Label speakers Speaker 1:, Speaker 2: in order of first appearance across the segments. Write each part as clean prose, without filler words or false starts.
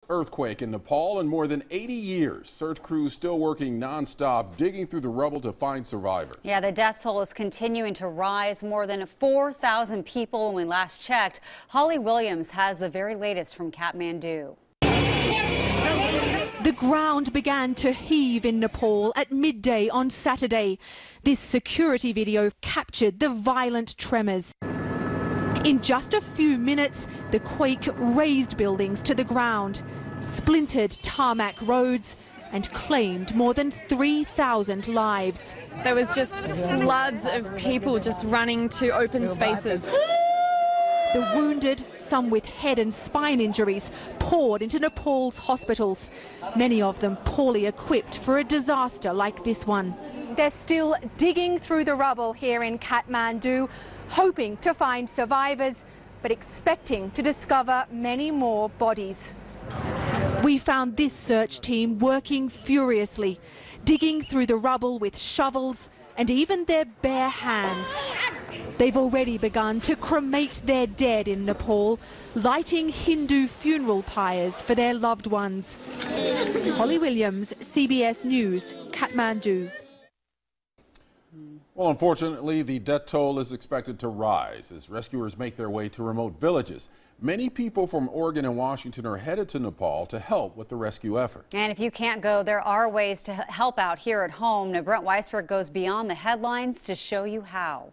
Speaker 1: Earthquake in Nepal in more than 80 years. Search crews still working nonstop, digging through the rubble to find survivors.
Speaker 2: Yeah, the death toll is continuing to rise. More than 4,000 people when we last checked. Holly Williams has the very latest from Kathmandu.
Speaker 3: The ground began to heave in Nepal at midday on Saturday. This security video captured the violent tremors. In just a few minutes, the quake razed buildings to the ground, splintered tarmac roads, and claimed more than 3,000 lives.
Speaker 4: There was just floods of people just running to open spaces.
Speaker 3: The wounded, some with head and spine injuries, poured into Nepal's hospitals, many of them poorly equipped for a disaster like this one. They're still digging through the rubble here in Kathmandu, hoping to find survivors, but expecting to discover many more bodies. We found this search team working furiously, digging through the rubble with shovels and even their bare hands. They've already begun to cremate their dead in Nepal, lighting Hindu funeral pyres for their loved ones. Holly Williams, CBS News, Kathmandu.
Speaker 1: Well, unfortunately, the death toll is expected to rise as rescuers make their way to remote villages. Many people from Oregon and Washington are headed to Nepal to help with the rescue effort.
Speaker 2: And if you can't go, there are ways to help out here at home. Now, Brent Weisberg goes beyond the headlines to show you how.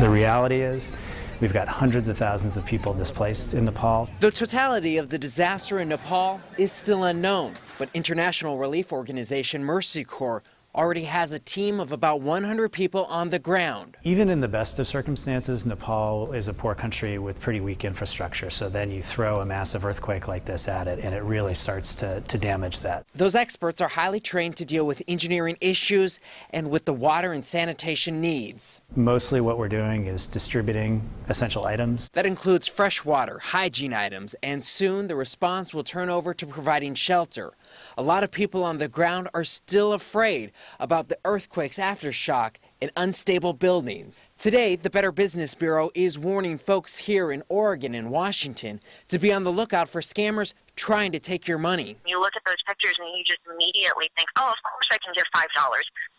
Speaker 5: The reality is, we've got hundreds of thousands of people displaced in Nepal.
Speaker 6: The totality of the disaster in Nepal is still unknown, but international relief organization Mercy Corps already has a team of about 100 people on the ground.
Speaker 5: Even in the best of circumstances, Nepal is a poor country with pretty weak infrastructure, so then you throw a massive earthquake like this at it and it really starts to damage that.
Speaker 6: Those experts are highly trained to deal with engineering issues and with the water and sanitation needs.
Speaker 5: Mostly what we're doing is distributing essential items.
Speaker 6: That includes fresh water, hygiene items, and soon the response will turn over to providing shelter. A lot of people on the ground are still afraid about the earthquake's aftershock in unstable buildings. Today, the Better Business Bureau is warning folks here in Oregon and Washington to be on the lookout for scammers trying to take your money.
Speaker 7: You look at those pictures and you just immediately think, oh, of course I can give $5.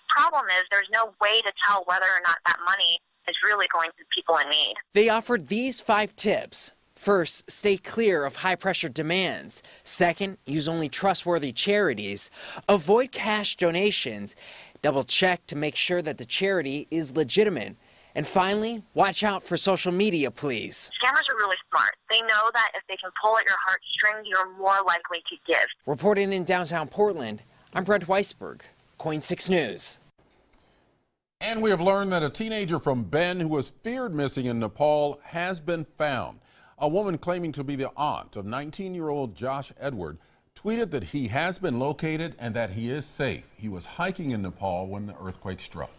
Speaker 7: Problem is, there's no way to tell whether or not that money is really going to people in need.
Speaker 6: They offered these 5 tips. First, stay clear of high-pressure demands. Second, use only trustworthy charities. Avoid cash donations. Double-check to make sure that the charity is legitimate. And finally, watch out for social media, please.
Speaker 7: Scammers are really smart. They know that if they can pull at your heartstrings, you're more likely to give.
Speaker 6: Reporting in downtown Portland, I'm Brent Weisberg, KOIN 6 News.
Speaker 1: And we have learned that a teenager from Bend who was feared missing in Nepal has been found. A woman claiming to be the aunt of 19-year-old Josh Edward tweeted that he has been located and that he is safe. He was hiking in Nepal when the earthquake struck.